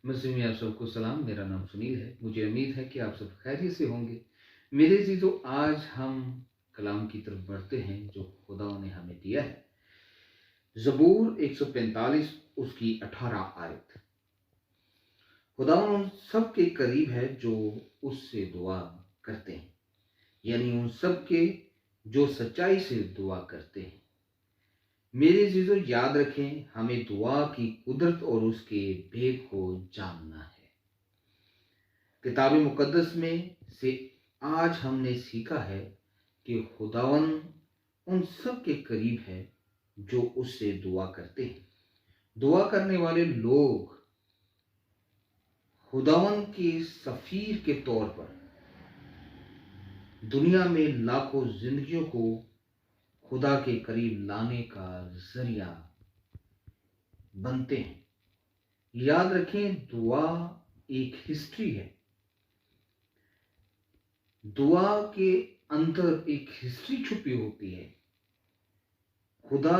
मसीह में आप सबको सलाम। मेरा नाम सुनील है। मुझे उम्मीद है कि आप सब खैरियत से होंगे। मेरे अजीजों, आज हम कलाम की तरफ बढ़ते हैं जो खुदा ने हमें दिया है। ज़बूर 145 उसकी 18 आयत। खुदा उन सब के करीब है जो उससे दुआ करते हैं, यानी उन सब के जो सच्चाई से दुआ करते हैं। मेरे अजीजों, याद रखें, हमें दुआ की कुदरत और उसके भेद को जानना है। किताब मुकद्दस में से आज हमने सीखा है कि खुदावन उन सब के करीब है जो उससे दुआ करते हैं। दुआ करने वाले लोग खुदावन के सफीर के तौर पर दुनिया में लाखों जिंदगियों को खुदा के करीब लाने का जरिया बनते हैं। याद रखें, दुआ एक हिस्ट्री है। दुआ के अंदर एक हिस्ट्री छुपी होती है। खुदा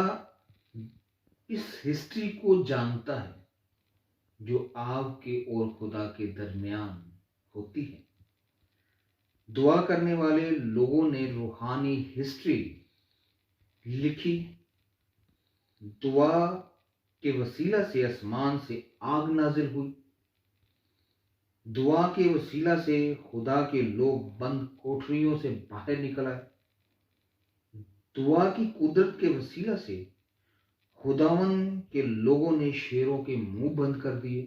इस हिस्ट्री को जानता है जो आपके और खुदा के दरमियान होती है। दुआ करने वाले लोगों ने रूहानी हिस्ट्री लिखी। दुआ के वसीला से आसमान से आग नाजिल हुई। दुआ के वसीला से खुदा के लोग बंद कोठरियों से बाहर निकल आए। दुआ की कुदरत के वसीला से खुदावन के लोगों ने शेरों के मुंह बंद कर दिए।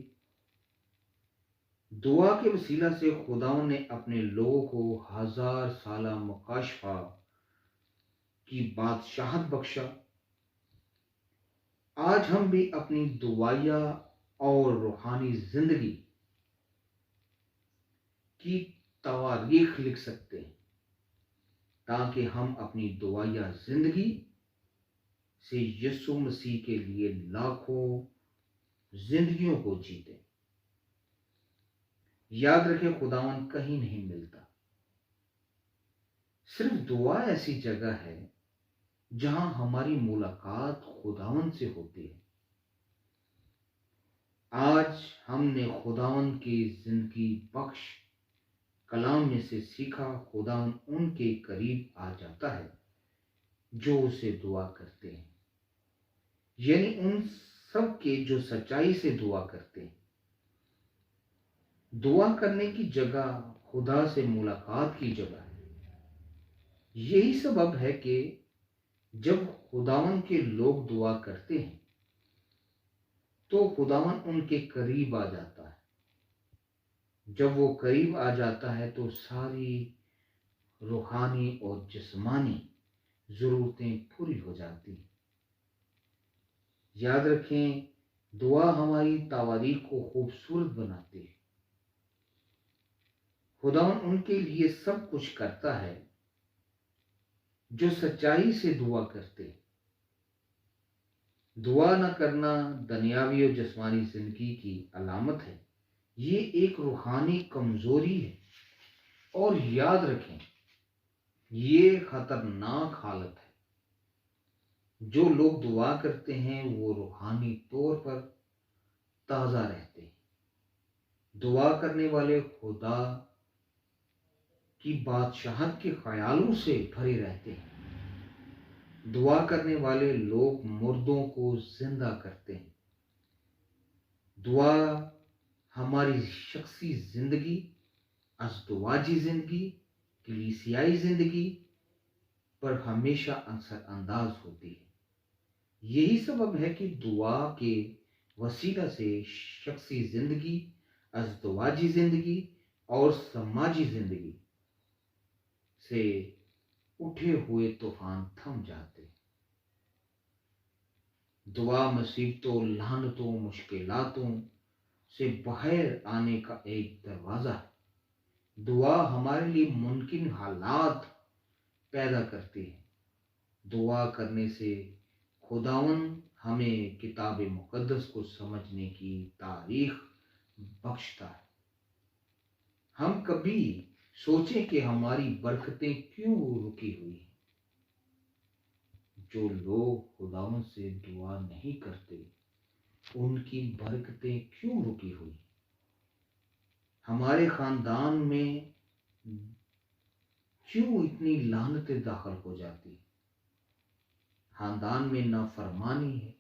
दुआ के वसीला से खुदावन ने अपने लोगों को 1000 साला मुकाशफा की बादशाहत बख्शा। आज हम भी अपनी दुआया और रूहानी जिंदगी की तवारीख लिख सकते हैं, ताकि हम अपनी दुआया जिंदगी से यीशु मसीह के लिए लाखों जिंदगियों को जीते। याद रखें, खुदावन कहीं नहीं मिलता। सिर्फ दुआ ऐसी जगह है जहां हमारी मुलाकात खुदावन से होती है। आज हमने खुदावन की जिंदगी बख्श कलाम में से सीखा। खुदावन उनके करीब आ जाता है जो उसे दुआ करते हैं, यानी उन सब के जो सच्चाई से दुआ करते हैं। दुआ करने की जगह खुदा से मुलाकात की जगह है। यही सबब है कि जब खुदावन के लोग दुआ करते हैं तो खुदावन उनके करीब आ जाता है। जब वो करीब आ जाता है तो सारी रूहानी और जिस्मानी जरूरतें पूरी हो जाती हैं। याद रखें, दुआ हमारी तवारीख को खूबसूरत बनाती है। खुदावन उनके लिए सब कुछ करता है जो सच्चाई से दुआ करते हैं। दुआ न करना दुनियावी और जिस्मानी जिंदगी की अलामत है। ये एक रूहानी कमजोरी है। और याद रखें, ये खतरनाक हालत है। जो लोग दुआ करते हैं वो रूहानी तौर पर ताज़ा रहते हैं। दुआ करने वाले खुदा की बादशाहत के ख्यालों से भरे रहते हैं। दुआ करने वाले लोग मुर्दों को जिंदा करते हैं। दुआ हमारी शख्सी जिंदगी, अज़दवाजी जिंदगी, कलीसियाई जिंदगी पर हमेशा असर अंदाज होती है। यही सबब है कि दुआ के वसीला से शख्सी जिंदगी, अज़दवाजी जिंदगी और समाजी जिंदगी से उठे हुए तूफान थम जाते। दुआ मुसीबतों, लानतों, मुश्किलातों से बाहर आने का एक दरवाज़ा है। दुआ हमारे लिए मुमकिन हालात पैदा करती है। दुआ करने से खुदावन हमें किताब मुकद्दस को समझने की तारीख बख्शता है। हम कभी सोचें कि हमारी बरकतें क्यों रुकी हुई हैं। जो लोग खुदावन से दुआ नहीं करते उनकी बरकतें क्यों रुकी हुई? हमारे खानदान में क्यों इतनी लानतें दाखिल हो जाती है? खानदान में नाफरमानी है,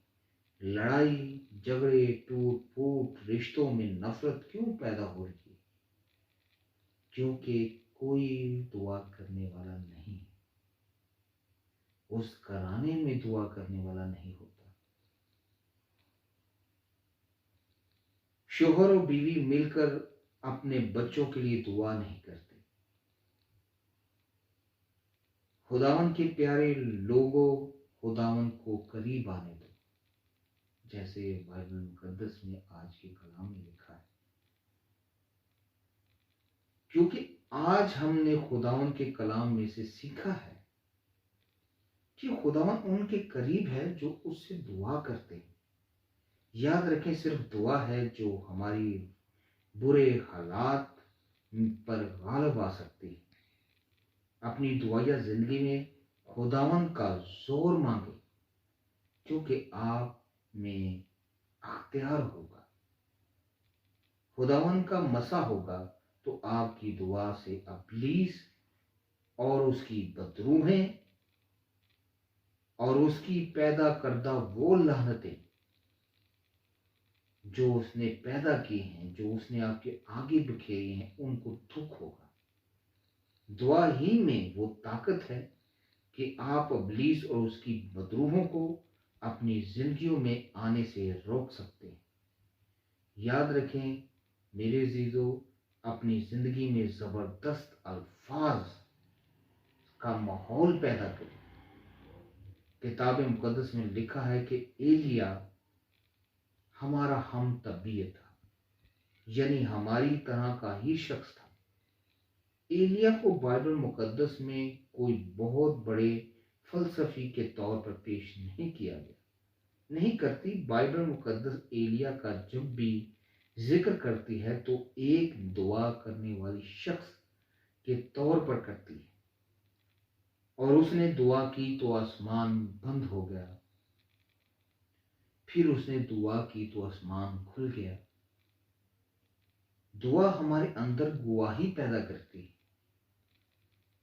लड़ाई झगड़े, टूट फूट, रिश्तों में नफरत क्यों पैदा हो रही है? क्योंकि कोई दुआ करने वाला नहीं है, उस घराने में दुआ करने वाला नहीं होता। शोहर और बीवी मिलकर अपने बच्चों के लिए दुआ नहीं करते। खुदावन के प्यारे लोगों, खुदावन को करीब आने दो, जैसे बाइबल मुकद्दस में आज के कलाम में लिखा है। क्योंकि आज हमने खुदावन के कलाम में से सीखा है कि खुदावन उनके करीब है जो उससे दुआ करते हैं। याद रखें, सिर्फ दुआ है जो हमारी बुरे हालात पर गालिब आ सकती है। अपनी दुआया जिंदगी में खुदावन का जोर मांगे, क्योंकि आप में अख्तियार होगा। खुदावन का मसा होगा तो आपकी दुआ से इब्लीस और उसकी बदरूहें और उसकी पैदा करदा वो लानतें जो उसने पैदा की हैं, जो उसने आपके आगे बिखेरी हैं, उनको दुख होगा। दुआ ही में वो ताकत है कि आप इब्लीस और उसकी बदरूहों को अपनी जिंदगियों में आने से रोक सकते हैं। याद रखें मेरे अजीजों, अपनी जिंदगी में जबरदस्त अल्फाज का माहौल पैदा करें। किताब मुकद्दस में लिखा है कि एलिया हमारा हम तबीयत था, यानी हमारी तरह का ही शख्स था। एलिया को बाइबल मुकद्दस में कोई बहुत बड़े फलसफी के तौर पर पेश नहीं किया गया, नहीं करती। बाइबल मुकद्दस एलिया का जब भी जिक्र करती है तो एक दुआ करने वाली शख्स के तौर पर करती है। और उसने दुआ की तो आसमान बंद हो गया, फिर उसने दुआ की तो आसमान खुल गया। दुआ हमारे अंदर गवाही पैदा करती है।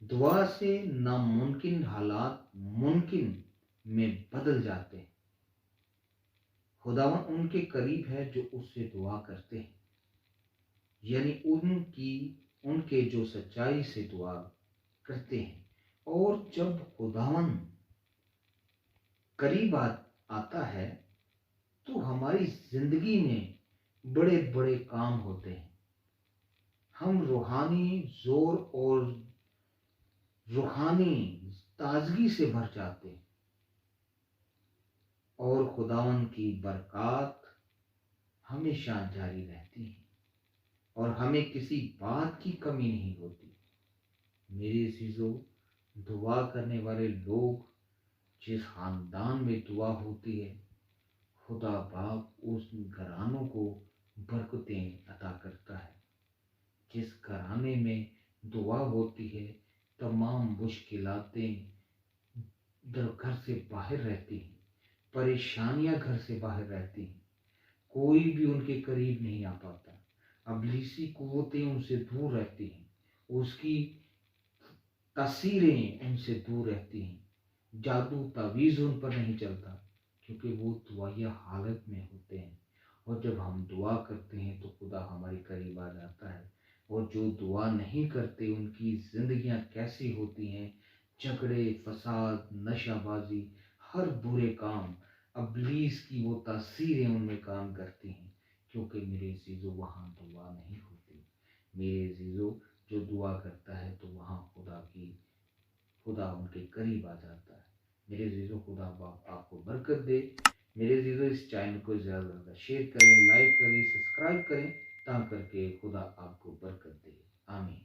दुआ से नामुमकिन हालात मुमकिन में बदल जाते हैं। खुदावन उनके करीब है जो उससे दुआ करते हैं, यानी उनके जो सच्चाई से दुआ करते हैं। और जब खुदावन करीब आता है तो हमारी जिंदगी में बड़े बड़े काम होते हैं। हम रूहानी जोर और रूहानी ताजगी से भर जाते हैं और खुदावन की बरकत हमेशा जारी रहती है और हमें किसी बात की कमी नहीं होती। मेरे अजीजों, दुआ करने वाले लोग, जिस खानदान में दुआ होती है, खुदा बाप उस घरानों को बरकतें अता करता है। जिस घराने में दुआ होती है, तमाम मुश्किलातें घर से बाहर रहती हैं, परेशानियां घर से बाहर रहती हैं, कोई भी उनके करीब नहीं आ पाता। इब्लीसी कुव्वतें उनसे दूर रहती हैं, उसकी तासीरें उनसे दूर रहती हैं, जादू तावीज़ उन पर नहीं चलता, क्योंकि वो दुआया हालत में होते हैं। और जब हम दुआ करते हैं तो खुदा हमारे करीब आ जाता है। और जो दुआ नहीं करते उनकी जिंदगियां कैसी होती हैं, झगड़े, फसाद, नशाबाजी, हर बुरे काम, इब्लीस की वो तासीरें उनमें काम करती हैं, क्योंकि मेरे अजीजों वहाँ दुआ नहीं होती। मेरे अजीजों, जो दुआ करता है तो वहाँ खुदा उनके करीब आ जाता है। मेरे अजीजों, खुदा बाप आपको बरकत दे। मेरे अजीजों, इस चैनल को ज़्यादा से ज़्यादा शेयर करें, लाइक करें, सब्सक्राइब करें, ताकि करके खुदा आपको बरकत दे। आमीन।